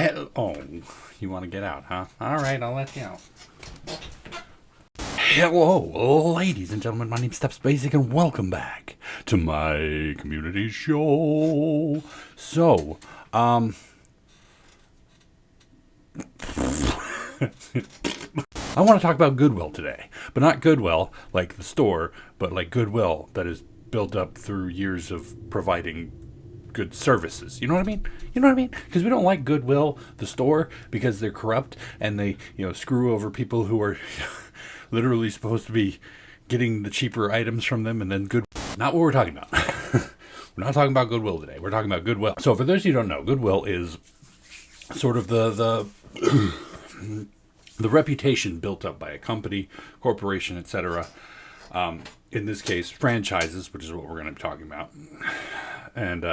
Oh, you want to get out, huh? All right, I'll let you out. Hello, ladies and gentlemen. My name's StepsBasic, and welcome back to my community show. So, I want to talk about Goodwill today, but not Goodwill like the store, but like Goodwill that is built up through years of providing good services. You know what I mean? You know what I mean? Because we don't like Goodwill, the store, because they're corrupt and they, screw over people who are literally supposed to be getting the cheaper items from them, and then good. Not what we're talking about. We're not talking about Goodwill today. We're talking about Goodwill. So for those of you who don't know, Goodwill is sort of the the reputation built up by a company, corporation, etc. In this case, franchises, which is what we're going to be talking about, and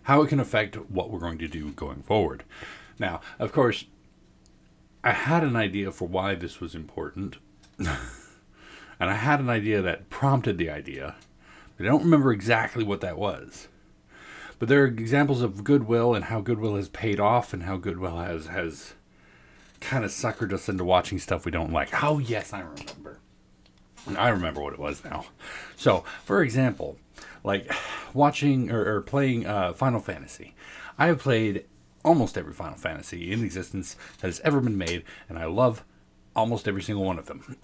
how it can affect what we're going to do going forward. Now, of course, I had an idea for why this was important, and I had an idea that prompted the idea. I don't remember exactly what that was. But there are examples of Goodwill and how Goodwill has paid off and how Goodwill has kind of suckered us into watching stuff we don't like. Oh, yes, I remember. I remember what it was now. So, for example, like watching or playing Final Fantasy. I have played almost every Final Fantasy in existence that has ever been made, and I love almost every single one of them.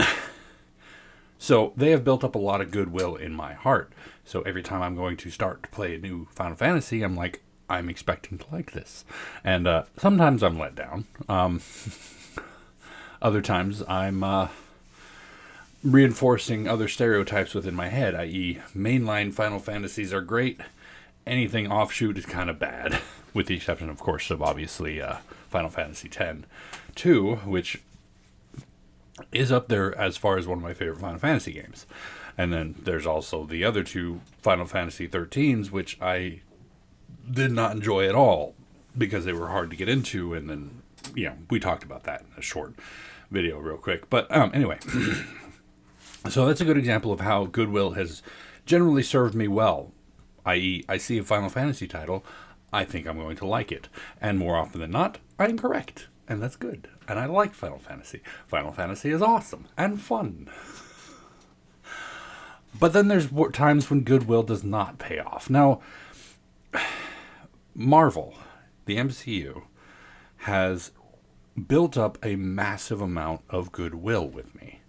So they have built up a lot of goodwill in my heart. So every time I'm going to start to play a new Final Fantasy, I'm like, I'm expecting to like this. And sometimes I'm let down. Other times I'm reinforcing other stereotypes within my head, i.e. mainline Final Fantasies are great. Anything offshoot is kind of bad. With the exception, of course, of obviously Final Fantasy X-2, which is up there as far as one of my favorite Final Fantasy games. And then there's also the other two Final Fantasy 13s, which I did not enjoy at all because they were hard to get into. And then, we talked about that in a short video real quick. But anyway, so that's a good example of how Goodwill has generally served me well. I.e., I see a Final Fantasy title, I think I'm going to like it. And more often than not, I'm correct. And that's good. And I like Final Fantasy. Final Fantasy is awesome and fun. But then there's times when Goodwill does not pay off. Now, Marvel, the MCU, has built up a massive amount of goodwill with me.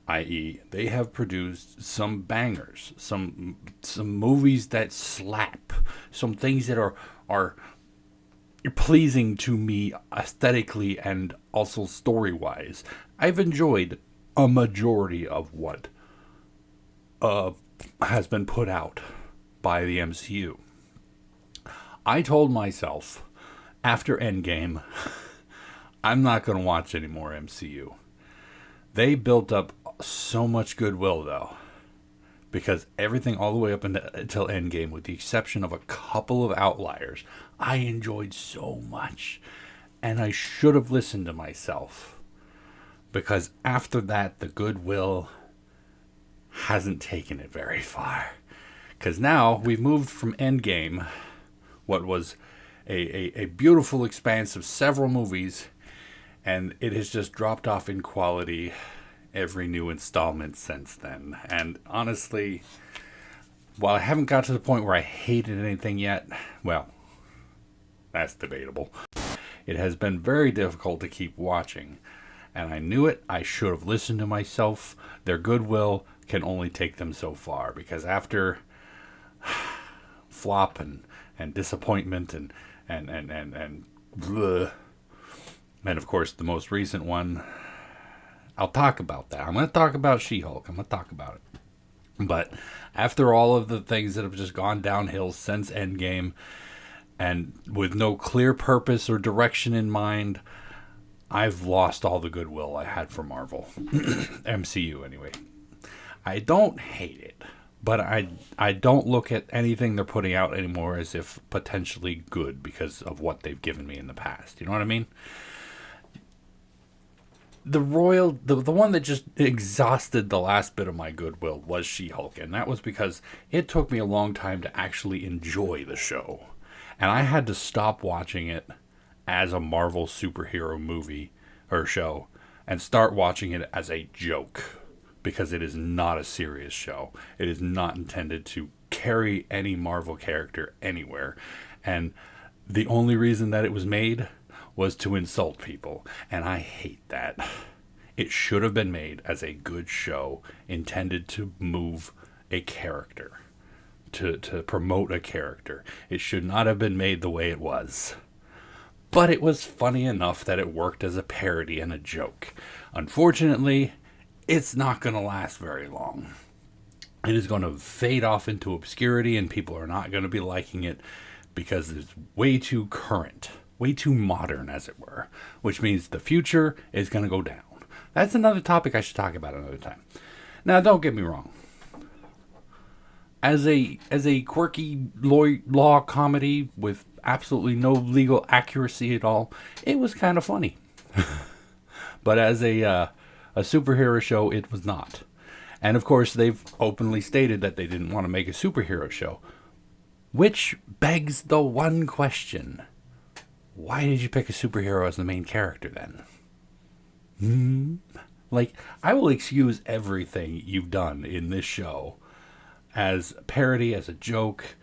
I.e., they have produced some bangers, some movies that slap, some things that are pleasing to me aesthetically and also story-wise. I've enjoyed a majority of what has been put out by the MCU. I told myself after Endgame, I'm not going to watch any more MCU. They built up so much goodwill, though, because everything all the way up until Endgame, with the exception of a couple of outliers, I enjoyed so much. And I should have listened to myself, because after that, the goodwill hasn't taken it very far. Because now we've moved from Endgame, what was a beautiful expanse of several movies, and it has just dropped off in quality every new installment since then. And honestly, while I haven't got to the point where I hated anything yet, well, that's debatable. It has been very difficult to keep watching. And I knew it. I should have listened to myself. Their goodwill can only take them so far. Because after flop and disappointment and bleh, and of course the most recent one, I'll talk about that. I'm going to talk about She-Hulk. I'm going to talk about it. But after all of the things that have just gone downhill since Endgame, and with no clear purpose or direction in mind, I've lost all the goodwill I had for Marvel. MCU, anyway. I don't hate it, but I don't look at anything they're putting out anymore as if potentially good because of what they've given me in the past. You know what I mean? The one that just exhausted the last bit of my goodwill was She-Hulk, and that was because it took me a long time to actually enjoy the show. And I had to stop watching it as a Marvel superhero movie or show and start watching it as a joke, because it is not a serious show. It is not intended to carry any Marvel character anywhere. And the only reason that it was made was to insult people. And I hate that. It should have been made as a good show intended to move a character, to promote a character. It should not have been made the way it was. But it was funny enough that it worked as a parody and a joke. Unfortunately, it's not going to last very long. It is going to fade off into obscurity, and people are not going to be liking it because it's way too current, way too modern, as it were, which means the future is going to go down. That's another topic I should talk about another time. Now, don't get me wrong. As a quirky law comedy with absolutely no legal accuracy at all, it was kind of funny. But as a superhero show, it was not. And of course, they've openly stated that they didn't want to make a superhero show. Which begs the one question. Why did you pick a superhero as the main character then? Like, I will excuse everything you've done in this show as a parody, as a joke.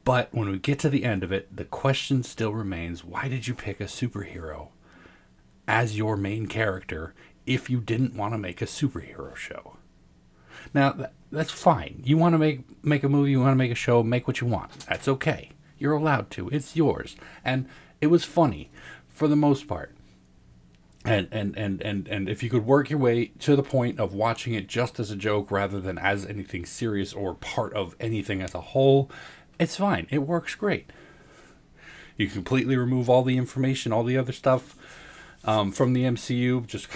But when we get to the end of it, the question still remains, why did you pick a superhero as your main character if you didn't want to make a superhero show? Now, that's fine. You want to make a movie, you want to make a show, make what you want. That's okay. You're allowed to. It's yours. And it was funny for the most part. And if you could work your way to the point of watching it just as a joke rather than as anything serious or part of anything as a whole, it's fine. It works great. You completely remove all the information, all the other stuff from the MCU, just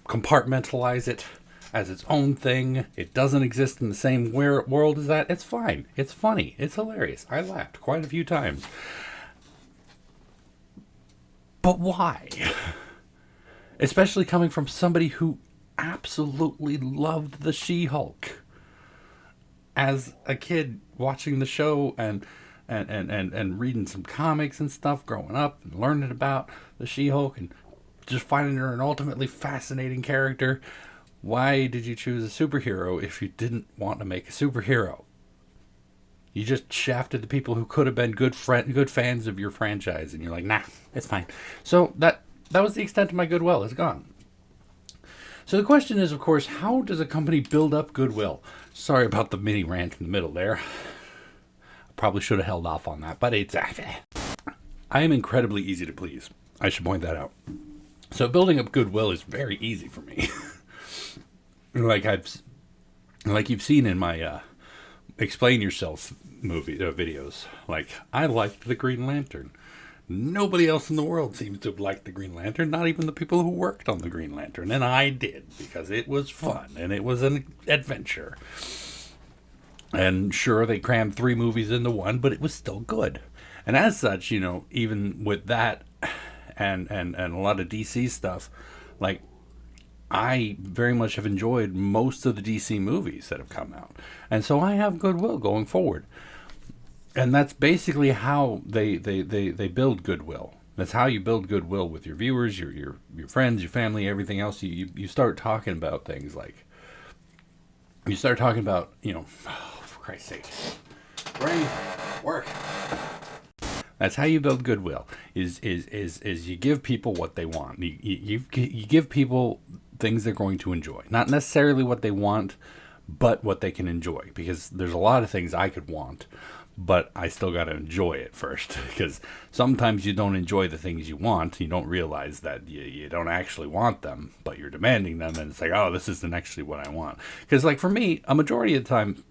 compartmentalize it as its own thing. It doesn't exist in the same world as that. It's fine. It's funny. It's hilarious. I laughed quite a few times. But why? Especially coming from somebody who absolutely loved the She-Hulk. As a kid watching the show and reading some comics and stuff growing up and learning about the She-Hulk and just finding her an ultimately fascinating character, why did you choose a superhero if you didn't want to make a superhero? You just shafted the people who could have been good fans of your franchise, and you're like, nah, it's fine. So that was the extent of my goodwill. It's gone. So the question is, of course, how does a company build up goodwill? Sorry about the mini rant in the middle there. I probably should have held off on that, but it's... I am incredibly easy to please. I should point that out. So building up goodwill is very easy for me. like you've seen in my Explain Yourself videos. Like, I liked the Green Lantern. Nobody else in the world seems to have liked the Green Lantern, not even the people who worked on the Green Lantern. And I did, because it was fun, and it was an adventure. And sure, they crammed 3 movies into one, but it was still good. And as such, you know, even with that and a lot of DC stuff, like, I very much have enjoyed most of the DC movies that have come out. And so I have goodwill going forward. And that's basically how they build goodwill. That's how you build goodwill with your viewers, your friends, your family, everything else. You start talking about things like, you start talking about, you know, oh, for Christ's sake, brain, work. That's how you build goodwill. Is you give people what they want. You give people things they're going to enjoy. Not necessarily what they want, but what they can enjoy. Because there's a lot of things I could want, but I still got to enjoy it first. Because sometimes you don't enjoy the things you want. You don't realize that you don't actually want them, but you're demanding them. And it's like, oh, this isn't actually what I want. Because like for me, a majority of the time,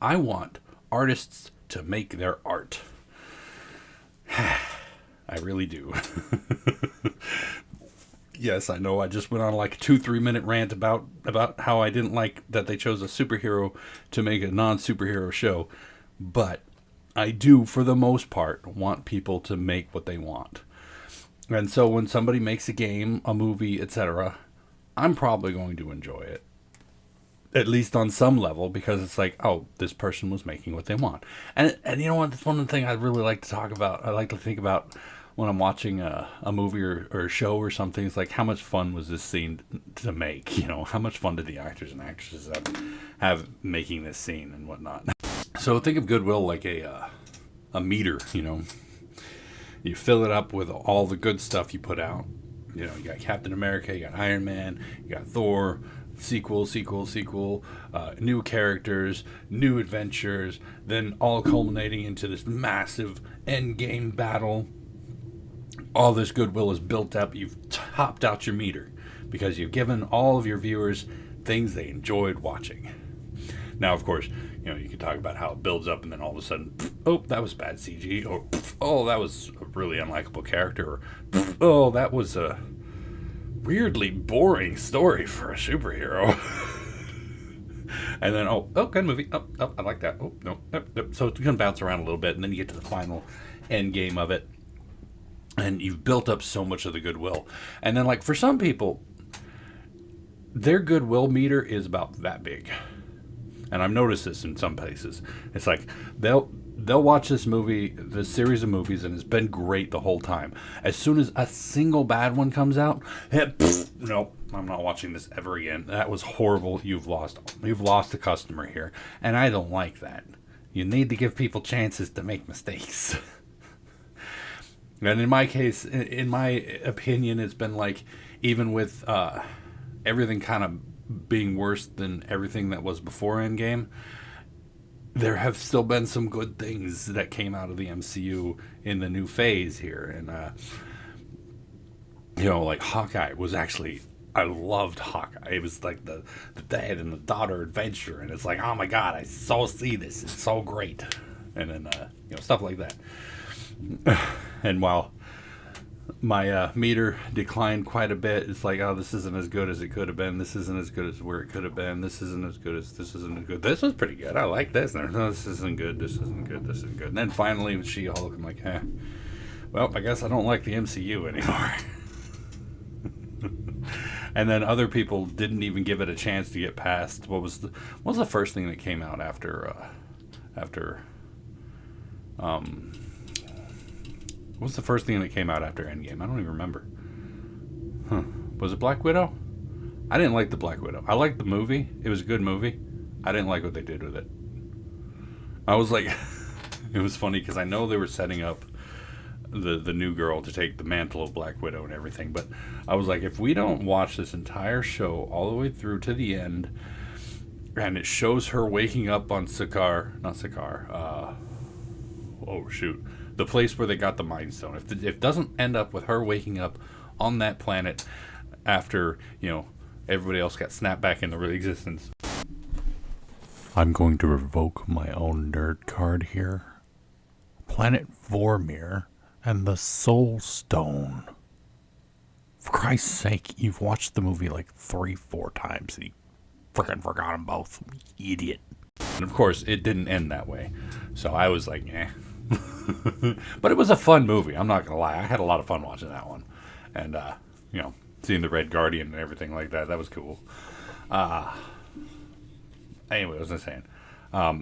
I want artists to make their art. I really do. Yes, I know I just went on like a 2-3 minute rant about how I didn't like that they chose a superhero to make a non-superhero show. But I do, for the most part, want people to make what they want. And so when somebody makes a game, a movie, etc., I'm probably going to enjoy it. At least on some level, because it's like, oh, this person was making what they want. And you know what? That's one of the things I really like to talk about. I like to think about when I'm watching a movie or a show or something. It's like, how much fun was this scene to make? You know, how much fun did the actors and actresses have making this scene and whatnot? So think of goodwill like a meter. You know, you fill it up with all the good stuff you put out. You know, you got Captain America, you got Iron Man, you got Thor, sequel, new characters, new adventures, then all culminating into this massive end game battle. All this goodwill is built up. You've topped out your meter because you've given all of your viewers things they enjoyed watching. Now, of course, you know, you can talk about how it builds up and then all of a sudden, oh, that was bad CG, or oh, that was a really unlikable character, or oh, that was a weirdly boring story for a superhero. And then, oh, good movie. Oh, I like that. Oh, no. So it's going to bounce around a little bit, and then you get to the final end game of it. And you've built up so much of the goodwill. And then, like, for some people, their goodwill meter is about that big. And I've noticed this in some places. It's like they'll watch this series of movies, and it's been great the whole time. As soon as a single bad one comes out, nope, I'm not watching this ever again. That was horrible. You've lost a customer here, and I don't like that. You need to give people chances to make mistakes. And in my case, in my opinion, it's been like, even with everything kind of being worse than everything that was before Endgame, there have still been some good things that came out of the MCU in the new phase here. And, you know, like Hawkeye was actually, I loved Hawkeye. It was like the dad and the daughter adventure. And it's like, oh my God, I so see this. It's so great. And then, you know, stuff like that. And while my meter declined quite a bit, it's like, oh, this isn't as good as it could have been. This isn't as good as where it could have been. This isn't as good as this isn't as good. This was pretty good. I like this. No, this isn't good. This isn't good. This isn't good. And then finally with She-Hulk, I'm like, well, I guess I don't like the MCU anymore. And then other people didn't even give it a chance to get past. What was the first thing that came out after what's the first thing that came out after Endgame? I don't even remember. Was it Black Widow? I didn't like the Black Widow. I liked the movie. It was a good movie. I didn't like what they did with it. I was like, it was funny because I know they were setting up the new girl to take the mantle of Black Widow and everything, but I was like, if we don't watch this entire show all the way through to the end, and it shows her waking up on the place where they got the Mind Stone. If it doesn't end up with her waking up on that planet after, you know, everybody else got snapped back into existence, I'm going to revoke my own nerd card here. Planet Vormir and the Soul Stone. For Christ's sake, you've watched the movie like 3-4 times and you freaking forgot them both. Idiot. And of course, it didn't end that way. So I was like, eh. But it was a fun movie. I'm not gonna lie. I had a lot of fun watching that one, and you know, seeing the Red Guardian and everything like that. That was cool. Anyway, what was I saying?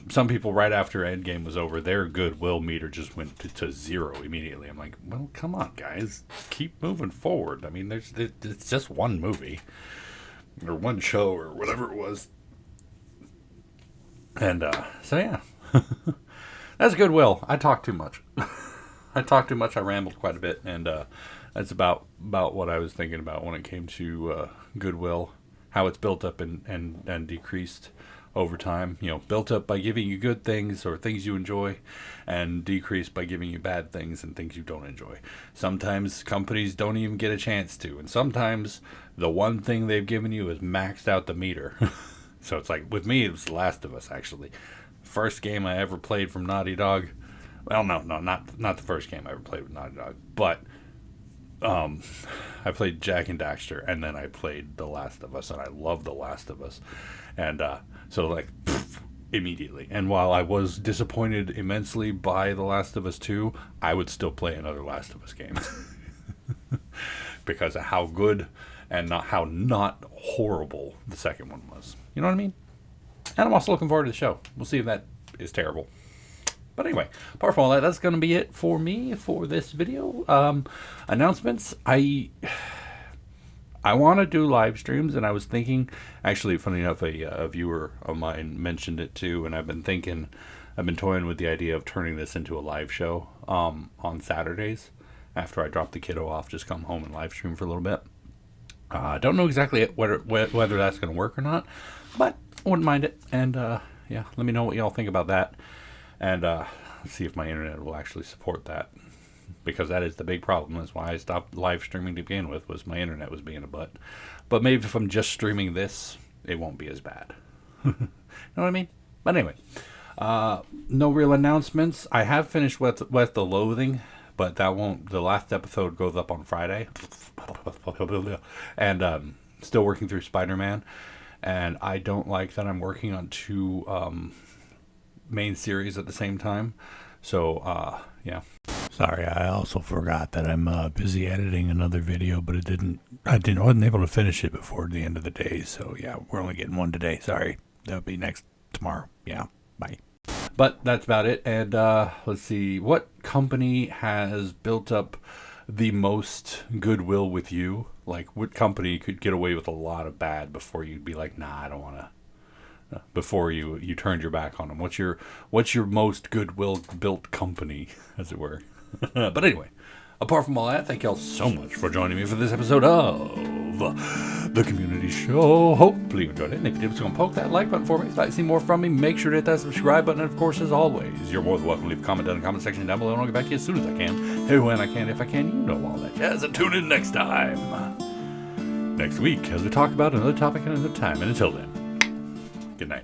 Some people right after Endgame was over, their goodwill meter just went to zero immediately. I'm like, well, come on, guys, keep moving forward. I mean, it's just one movie or one show or whatever it was, and so yeah. That's goodwill. I talk too much. I rambled quite a bit, and that's about what I was thinking about when it came to goodwill, how it's built up and decreased over time. You know, built up by giving you good things or things you enjoy, and decreased by giving you bad things and things you don't enjoy. Sometimes companies don't even get a chance to, and sometimes the one thing they've given you is maxed out the meter. So it's like, with me, it was The Last of Us, actually. First game I ever played from Naughty Dog. Well, no, not the first game I ever played with Naughty Dog, but I played Jak and Daxter, and then I played The Last of Us, and I loved The Last of Us, and so like immediately. And while I was disappointed immensely by The Last of Us 2, I would still play another Last of Us game because of how good and how not horrible the second one was. You know what I mean? And I'm also looking forward to the show. We'll see if that is terrible. But anyway, apart from all that, that's going to be it for me for this video. Announcements. I want to do live streams, and I was thinking, actually, funny enough, a viewer of mine mentioned it too, and I've been toying with the idea of turning this into a live show on Saturdays after I drop the kiddo off, just come home and live stream for a little bit. I don't know exactly whether that's going to work or not, but I wouldn't mind it. And yeah, let me know what y'all think about that, and see if my internet will actually support that. Because that is the big problem. That's why I stopped live streaming to begin with, was my internet was being a butt. But maybe if I'm just streaming this, it won't be as bad. You know what I mean? But anyway, no real announcements. I have finished Wet the Loathing, but that won't. The last episode goes up on Friday. And still working through Spider-Man. And I don't like that I'm working on two main series at the same time. So, yeah. Sorry, I also forgot that I'm busy editing another video, but I wasn't able to finish it before the end of the day. So yeah, we're only getting one today. Sorry, that'll be tomorrow. Yeah, bye. But that's about it. And let's see, what company has built up the most goodwill with you? Like, what company could get away with a lot of bad before you'd be like, nah, I don't want to. Before you turned your back on them. What's your most goodwill built company, as it were? But anyway, apart from all that, thank y'all so much for joining me for this episode of The Community Show. Hopefully you enjoyed it. And if you did, just go and poke that like button for me. If you'd like to see more from me, make sure to hit that subscribe button. And of course, as always, you're more than welcome to leave a comment down in the comment section down below, and I'll get back to you as soon as I can. Hey, when I can, if I can, you know all that jazz. And tune in next time. Next week, as we talk about another topic and another time. And until then, good night.